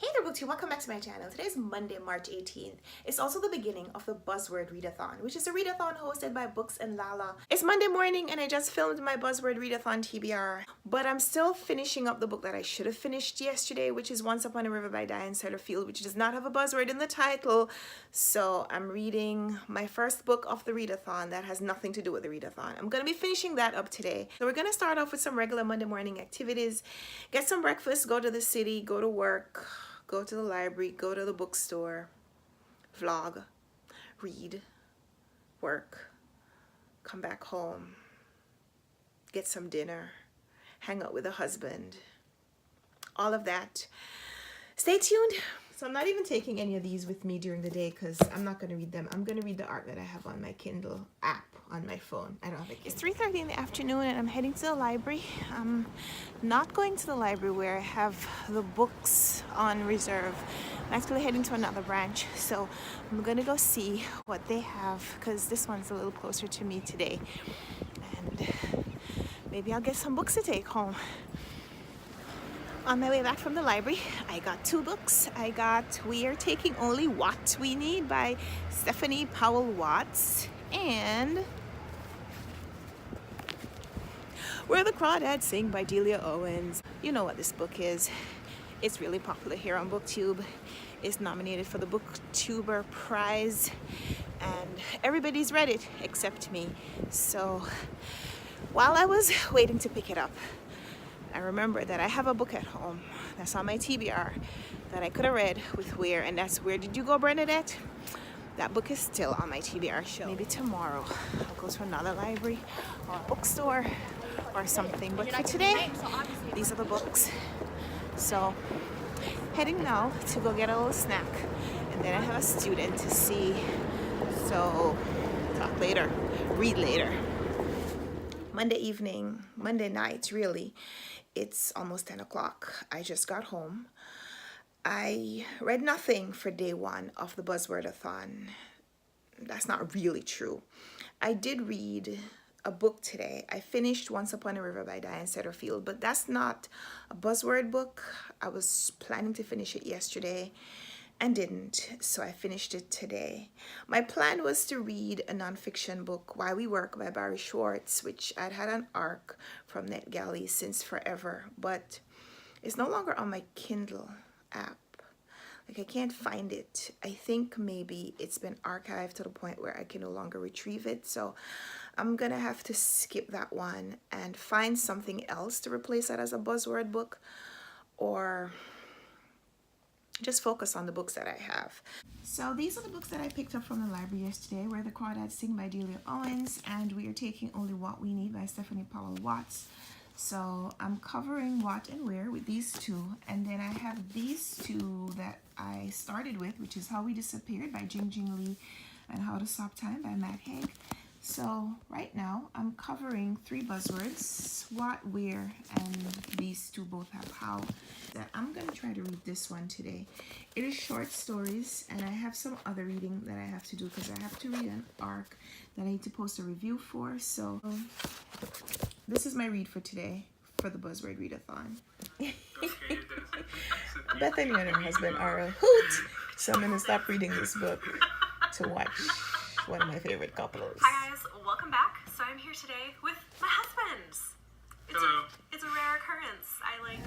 Hey there, booktube, welcome back to my channel. Today is Monday, March 18th. It's also the beginning of the Buzzwordathon, which is a readathon hosted by Books and Lala. It's Monday morning and I just filmed my Buzzword Readathon TBR, but I'm still finishing up the book that I should have finished yesterday, which is Once Upon a River by Diane Setterfield, which does not have a buzzword in the title. So I'm reading my first book of the readathon that has nothing to do with the readathon. I'm going to be finishing that up today. So we're going to start off with some regular Monday morning activities. Get some breakfast, go to the city, go to work, go to the library, go to the bookstore, vlog, read, work, come back home, get some dinner, hang out with a husband, all of that. Stay tuned. So I'm not even taking any of these with me during the day because I'm not going to read them. I'm going to read the art that I have on my Kindle app on my phone. I don't have a Kindle. It's 3:30 in the afternoon and I'm heading to the library. I'm not going to the library where I have the books on reserve. I'm actually heading to another branch. So I'm going to go see what they have because this one's a little closer to me today. And maybe I'll get some books to take home. On my way back from the library, I got two books. I got We Are Taking Only What We Need by Stephanie Powell Watts and Where the Crawdads Sing by Delia Owens. You know what this book is. It's really popular here on BookTube. It's nominated for the BookTuber Prize and everybody's read it except me. So while I was waiting to pick it up, I remember that I have a book at home that's on my TBR that I could have read with Where, and that's Where Did You Go, Bernadette? That book is still on my TBR show. Maybe tomorrow I'll go to another library or a bookstore or something. But for today, these are the books. So heading now to go get a little snack. And then I have a student to see. So talk later, read later. Monday evening, Monday night, really. It's almost 10 o'clock. I just got home. I read nothing for day one of the Buzzwordathon. That's not really true. I did read a book today. I finished Once Upon a River by Diane Setterfield, but that's not a buzzword book. I was planning to finish it yesterday and didn't, so I finished it today. My plan was to read a nonfiction book, Why We Work by Barry Schwartz, which I'd had an arc from NetGalley since forever, but it's no longer on my Kindle app. Like, I can't find it. I think maybe it's been archived to the point where I can no longer retrieve it, so I'm gonna have to skip that one and find something else to replace that as a buzzword book, or just focus on the books that I have. So these are the books that I picked up from the library yesterday. Where the Crawdads Sing by Delia Owens and We Are Taking Only What We Need by Stephanie Powell Watts. So I'm covering What and Where with these two, and then I have these two that I started with, which is How We Disappeared by Jing Jing Lee and How to Stop Time by Matt Haig. So right now I'm covering three buzzwords, what, where, and these two both have how. That I'm going to try to read this one today. It is short stories, and I have some other reading that I have to do because I have to read an arc that I need to post a review for. So this is my read for today for the Buzzword Readathon. Bethany and her husband are a hoot, so I'm going to stop reading this book to watch one of my favorite couples. Hi guys, welcome back. So I'm here today with my husband. Hello. It's a rare occurrence. I like...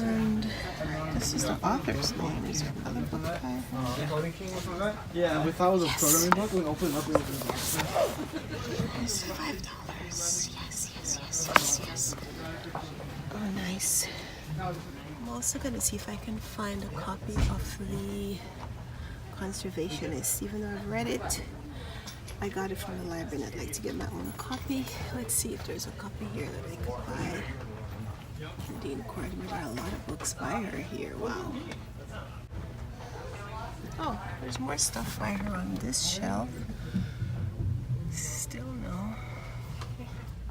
And this is the author's name. Is there another book I have? Yeah, we thought it was a programming book. We opened it up. It's $5. Yes. Oh, nice. I'm also going to see if I can find a copy of The Conservationist. Even though I've read it, I got it from the library and I'd like to get my own copy. Let's see if there's a copy here that I could buy. Dean Courtney. There are a lot of books by her here. Wow. Oh, there's more stuff by her on this shelf. Still no.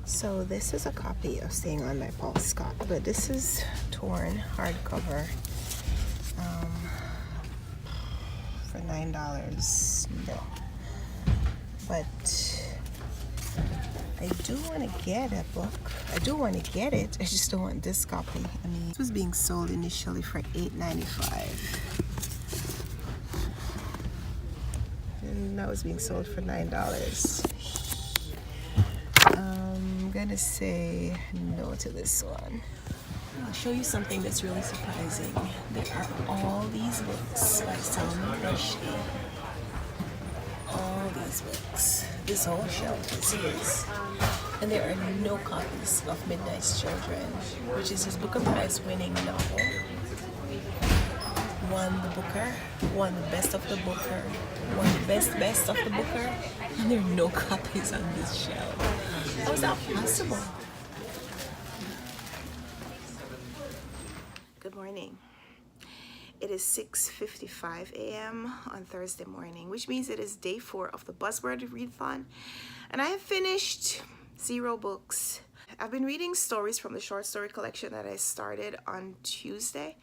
So this is a copy of Staying On by Paul Scott, but this is torn hardcover for $9. No. But I do want to get a book. I do want to get it. I just don't want this copy. I mean, this was being sold initially for $8.95. And now it's being sold for $9. I'm gonna say no to this one. I'll show you something that's really surprising. There are all these books by Salman Rushdie. All these books. This whole shelf is his. And there are no copies of Midnight's Children, which is his Booker Prize winning novel. Won the Booker, won the best of the Booker, won the best of the Booker, and there are no copies on this shelf. How is that possible? Good morning. It is 6:55 a.m. on Thursday morning, which means it is day 4 of the Buzzwordathon, and I have finished 0 books. I've been reading stories from the short story collection that I started on Tuesday,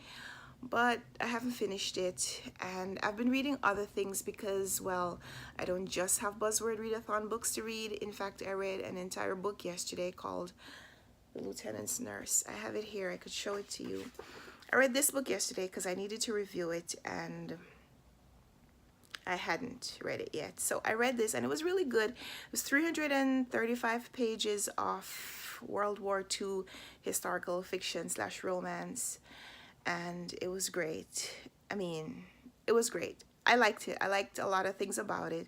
but I haven't finished it, and I've been reading other things because, well, I don't just have Buzzwordathon books to read. In fact, I read an entire book yesterday called The Lieutenant's Nurse. I have it here. I could show it to you. I read this book yesterday because I needed to review it, and I hadn't read it yet. So I read this, and it was really good. It was 335 pages of World War II historical fiction / romance, and it was great. I mean, it was great. I liked it. I liked a lot of things about it.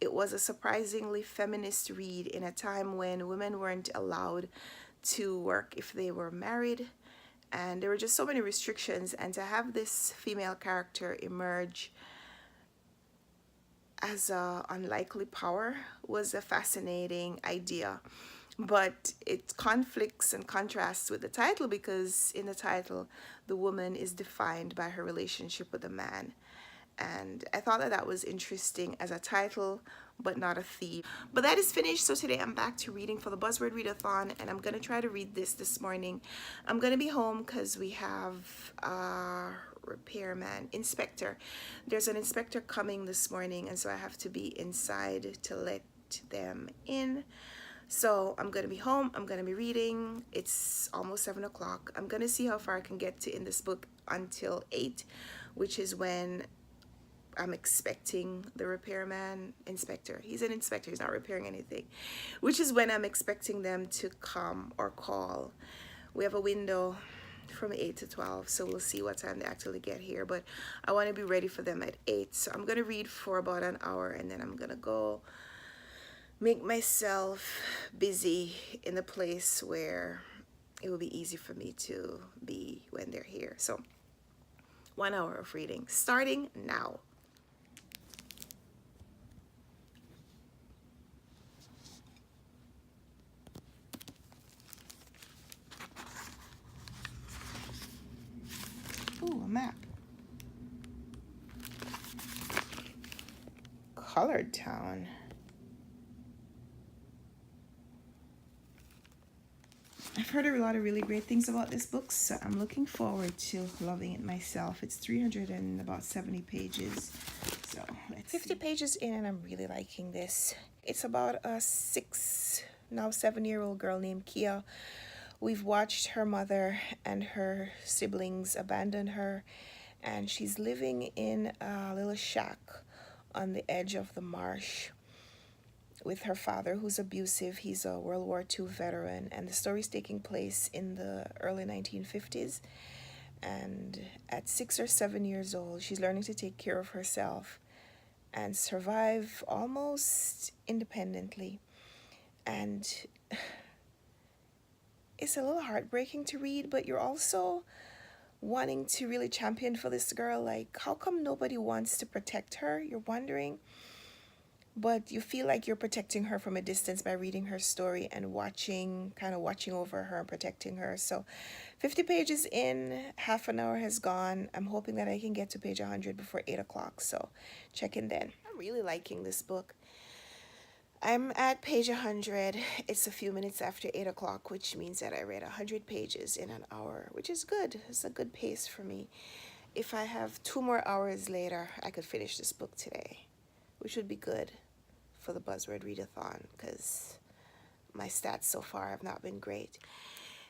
It was a surprisingly feminist read in a time when women weren't allowed to work if they were married, and there were just so many restrictions, and to have this female character emerge as a unlikely power was a fascinating idea. But it conflicts and contrasts with the title, because in the title the woman is defined by her relationship with the man, and I thought that was interesting as a title but not a theme. But that is finished, so today I'm back to reading for the Buzzwordathon, and I'm gonna try to read this morning. I'm gonna be home because we have a repairman inspector. There's an inspector coming this morning, and so I have to be inside to let them in. So I'm gonna be home, I'm gonna be reading. It's almost 7 o'clock. I'm gonna see how far I can get to in this book until 8, which is when I'm expecting the repairman inspector. He's an inspector, he's not repairing anything, which is when I'm expecting them to come or call. We have a window from 8 to 12, so we'll see what time they actually get here, but I want to be ready for them at 8. So I'm gonna read for about an hour, and then I'm gonna go make myself busy in a place where it will be easy for me to be when they're here. So 1 hour of reading starting now. Ooh, a map. Colored Town. I've heard a lot of really great things about this book, so I'm looking forward to loving it myself. It's 370 pages, so let's 50 pages in, and I'm really liking this. It's about a 7-year-old girl named Kia. We've watched her mother and her siblings abandon her, and she's living in a little shack on the edge of the marsh with her father, who's abusive. He's a World War II veteran, and the story's taking place in the early 1950s. And at 6 or 7 years old, she's learning to take care of herself and survive almost independently. And it's a little heartbreaking to read, but you're also wanting to really champion for this girl. Like, how come nobody wants to protect her? You're wondering. but you feel like you're protecting her from a distance by reading her story and kind of watching over her and protecting her. So 50 pages in, half an hour has gone. I'm hoping that I can get to page 100 before 8 o'clock, so check in then. I'm really liking this book. I'm at page 100. It's a few minutes after 8 o'clock, which means that I read 100 pages in an hour, which is good. It's a good pace for me. If I have 2 more hours later, I could finish this book today, which would be good for the Buzzword Readathon, because my stats so far have not been great.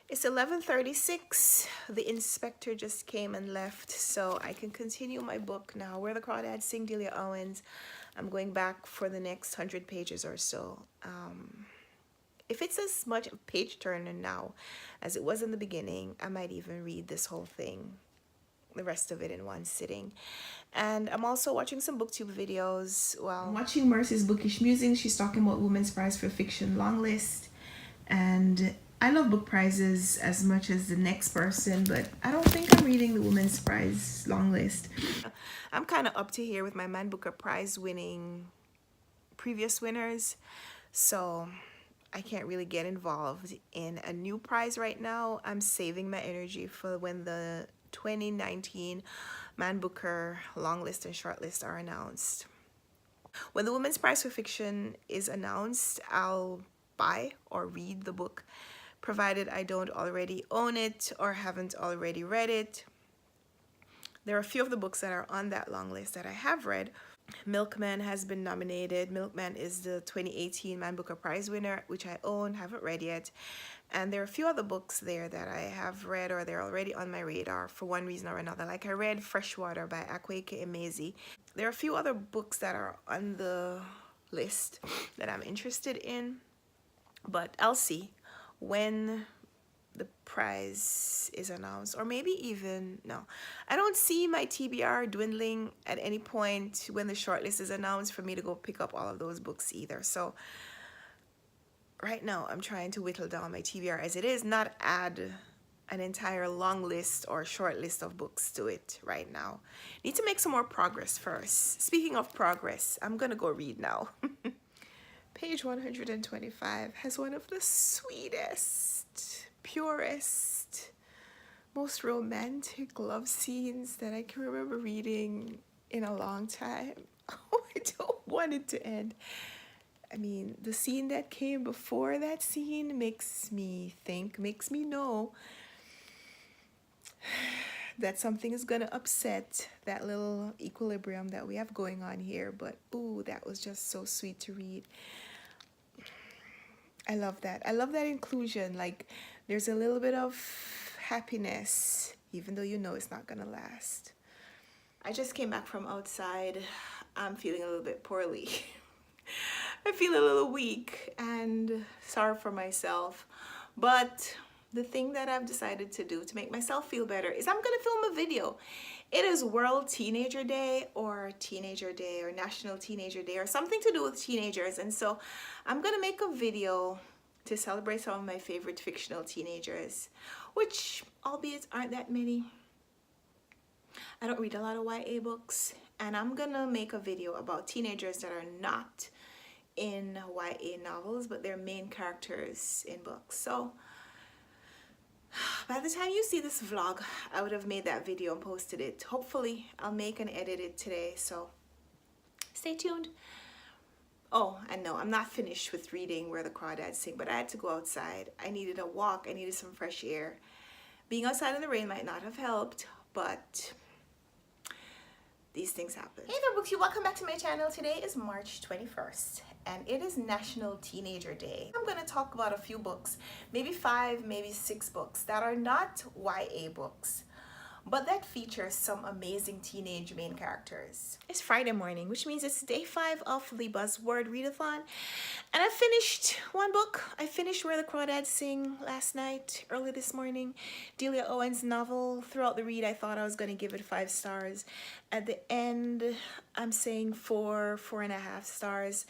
It's 11:36. The inspector just came and left, so I can continue my book now. Where the Crawdads Sing, Delia Owens. I'm going back for the next 100 pages or so. If it's as much a page turner now as it was in the beginning, I might even read this whole thing, the rest of it in one sitting. And I'm also watching some booktube videos while I'm watching Mercy's Bookish Musings. She's talking about Women's Prize for Fiction long list, and I love book prizes as much as the next person, but I don't think I'm reading the Women's Prize long list. I'm kind of up to here with my Man Booker Prize winning previous winners, so I can't really get involved in a new prize right now. I'm saving my energy for when the 2019 Man Booker long list and short list are announced. When the Women's Prize for Fiction is announced, I'll buy or read the book, provided I don't already own it or haven't already read it. There are a few of the books that are on that long list that I have read. Milkman has been nominated. Milkman is the 2018 Man Booker Prize winner, which I own, haven't read yet. And there are a few other books there that I have read, or they're already on my radar for one reason or another. Like I read Freshwater by Akwaeke Emezi. There are a few other books that are on the list that I'm interested in, but I'll see when the prize is announced, or maybe even, no, I don't see my TBR dwindling at any point when the shortlist is announced for me to go pick up all of those books either. So right now I'm trying to whittle down my TBR as it is, not add an entire long list or short list of books to it right now. Need to make some more progress first. Speaking of progress, I'm gonna go read now. Page 125 has one of the sweetest, purest, most romantic love scenes that I can remember reading in a long time. Oh, I don't want it to end. I mean, the scene that came before that scene makes me think, makes me know that something is gonna upset that little equilibrium that we have going on here. But ooh, that was just so sweet to read. I love that. I love that inclusion. Like, there's a little bit of happiness, even though you know it's not gonna last. I just came back from outside. I'm feeling a little bit poorly. I feel a little weak and sorry for myself. But the thing that I've decided to do to make myself feel better is I'm gonna film a video. It is World Teenager Day or National Teenager Day or something to do with teenagers. And so I'm gonna make a video to celebrate some of my favorite fictional teenagers, which albeit aren't that many. I don't read a lot of YA books, and I'm gonna make a video about teenagers that are not in YA novels, but they're main characters in books. So by the time you see this vlog, I would have made that video and posted it. Hopefully I'll make and edit it today, so stay tuned. Oh, and no, I'm not finished with reading Where the Crawdads Sing, but I had to go outside. I needed a walk, I needed some fresh air. Being outside in the rain might not have helped, but these things happen. Hey there, Bookie, welcome back to my channel. Today is March 21st, and it is National Teenager Day. I'm gonna talk about a few books, maybe 5, maybe 6 books that are not YA books, but that feature some amazing teenage main characters. It's Friday morning, which means it's day 5 of the Buzzword Readathon, and I finished one book. I finished Where the Crawdads Sing last night, early this morning. Delia Owens' novel. Throughout the read, I thought I was going to give it 5 stars. At the end, I'm saying 4.5 stars.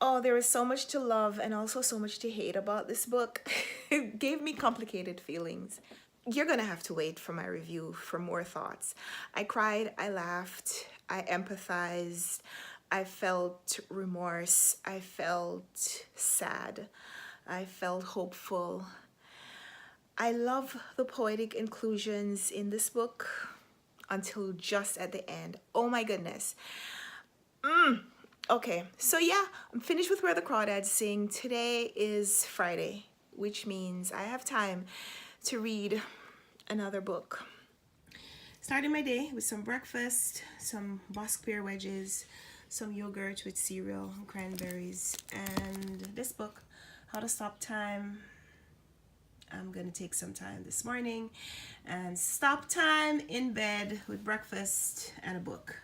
Oh, there was so much to love and also so much to hate about this book. It gave me complicated feelings. You're gonna have to wait for my review for more thoughts. I cried, I laughed, I empathized, I felt remorse, I felt sad, I felt hopeful. I love the poetic inclusions in this book until just at the end. Oh my goodness. Okay, so yeah, I'm finished with Where the Crawdads Sing. Today is Friday, which means I have time to read another book. Starting my day with some breakfast, some Bosque pear wedges, some yogurt with cereal and cranberries, and this book, How to Stop Time. I'm gonna take some time this morning and stop time in bed with breakfast and a book.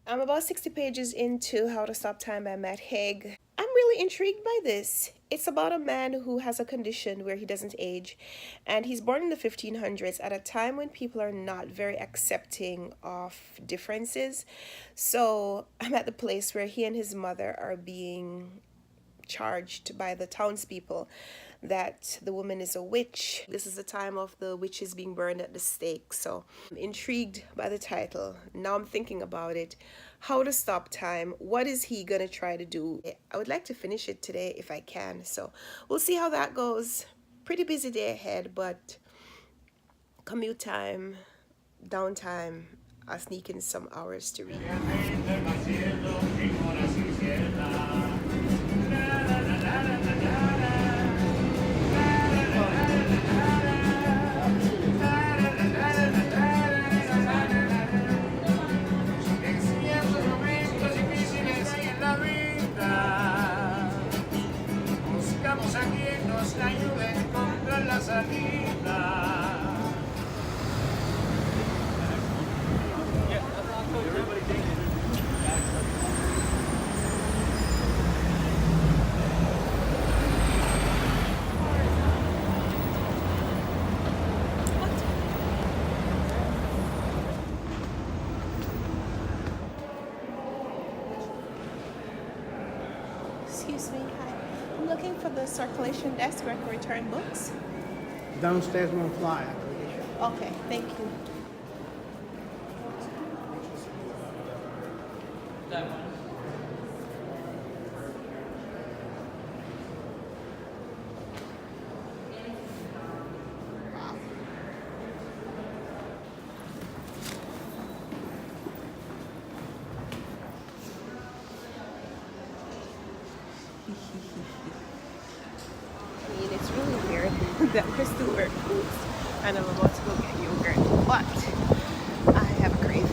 I'm about 60 pages into How to Stop Time by Matt Haig. I'm really intrigued by this. It's about a man who has a condition where he doesn't age, and he's born in the 1500s at a time when people are not very accepting of differences. So I'm at the place where he and his mother are being charged by the townspeople that the woman is a witch. This is the time of the witches being burned at the stake. So I'm intrigued by the title. Now I'm thinking about it. How to Stop Time. What is he gonna try to do? I would like to finish it today if I can. So we'll see how that goes. Pretty busy day ahead, but commute time, downtime, I'll sneak in some hours to read. Excuse me, hi. I'm looking for the circulation desk where I can return books. Downstairs on fly. Okay, thank you. I mean, it's really weird that we're still wearing boots and I'm about to go get yogurt, but I have a craving.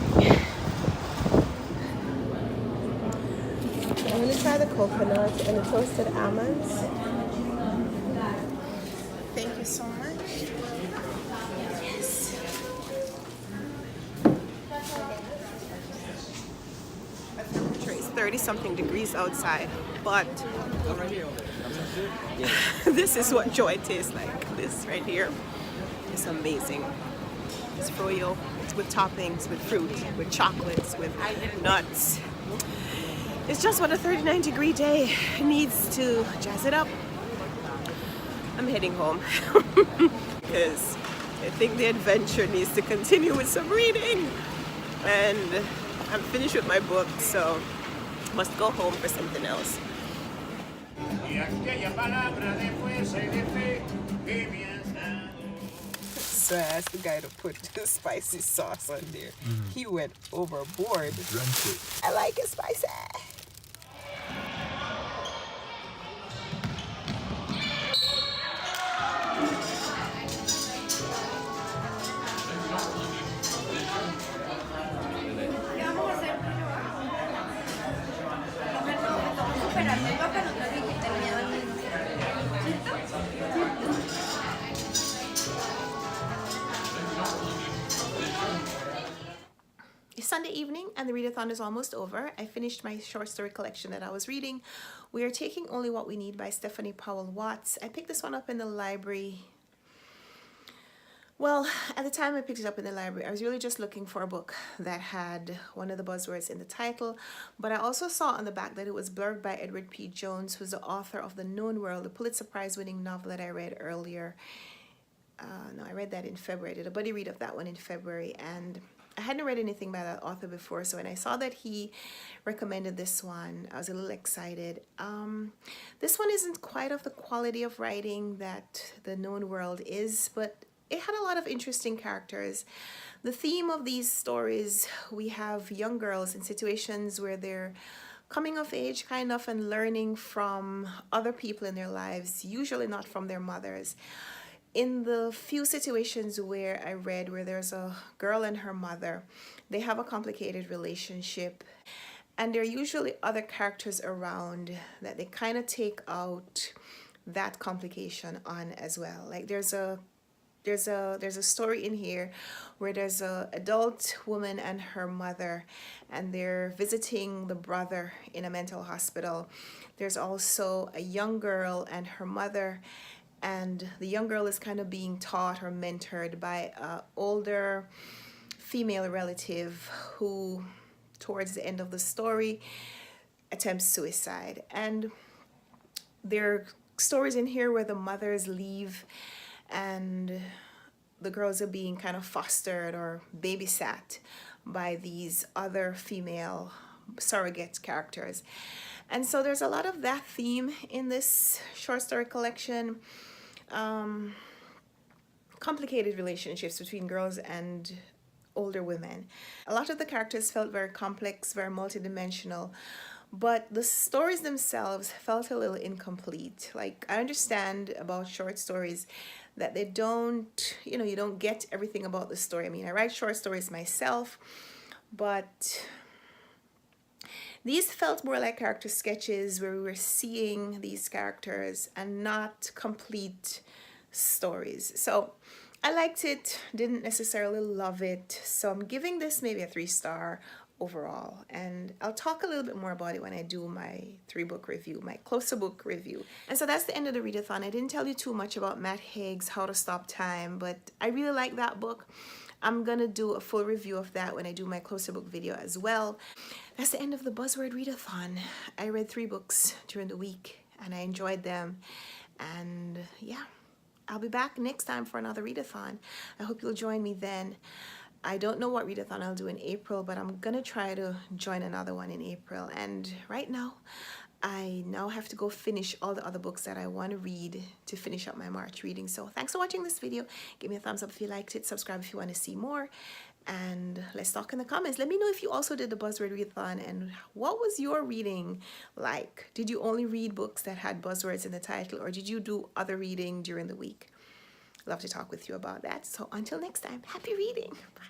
I'm gonna try the coconut and the toasted almonds. Thank you so much. Yes. The temperature is 30-something degrees outside, but this is what joy tastes like. This right here is amazing. It's froyo. It's with toppings, with fruit, with chocolates, with nuts. It's just what a 39-degree day needs to jazz it up. I'm heading home because I think the adventure needs to continue with some reading. And I'm finished with my book, so must go home for something else. So I asked the guy to put the spicy sauce on there. He went overboard. I like it spicy. It's Sunday evening and the readathon is almost over. I finished my short story collection that I was reading. We are taking Only What We Need by Stephanie Powell Watts. I picked this one up in the library. Well, at the time I picked it up in the library, I was really just looking for a book that had one of the buzzwords in the title, but I also saw on the back that it was blurred by Edward P. Jones, who's the author of The Known World, the Pulitzer Prize winning novel that I read earlier. No, I read that in February. I did a buddy read of that one in February, and I hadn't read anything by that author before, so when I saw that he recommended this one, I was a little excited. This one isn't quite of the quality of writing that The Known World is, but it had a lot of interesting characters. The theme of these stories, we have young girls in situations where they're coming of age kind of and learning from other people in their lives, usually not from their mothers. In the few situations where I read where there's a girl and her mother, they have a complicated relationship, and there are usually other characters around that they kind of take out that complication on as well. Like there's a story in here where there's a adult woman and her mother, and they're visiting the brother in a mental hospital. There's also a young girl and her mother, and the young girl is kind of being taught or mentored by an older female relative who, towards the end of the story, attempts suicide. And there are stories in here where the mothers leave and the girls are being kind of fostered or babysat by these other female surrogate characters. And so there's a lot of that theme in this short story collection. Complicated relationships between girls and older women. A lot of the characters felt very complex, very multidimensional, but the stories themselves felt a little incomplete. Like, I understand about short stories that they don't, you don't get everything about the story. I mean, I write short stories myself, but these felt more like character sketches where we were seeing these characters and not complete stories. So I liked it, didn't necessarily love it. So I'm giving this maybe a 3-star overall. And I'll talk a little bit more about it when I do my 3-book review, my closer book review. And so that's the end of the readathon. I didn't tell you too much about Matt Haig's How to Stop Time, but I really like that book. I'm gonna do a full review of that when I do my closer book video as well. That's the end of the Buzzword Readathon. I read 3 books during the week and I enjoyed them. And yeah, I'll be back next time for another readathon. I hope you'll join me then. I don't know what readathon I'll do in April, but I'm gonna try to join another one in April. And right now, I now have to go finish all the other books that I want to read to finish up my March reading. So thanks for watching this video. Give me a thumbs up if you liked it. Subscribe if you want to see more. And let's talk in the comments. Let me know if you also did the Buzzword Readathon and what was your reading like? Did you only read books that had buzzwords in the title, or did you do other reading during the week? Love to talk with you about that. So until next time, happy reading. Bye.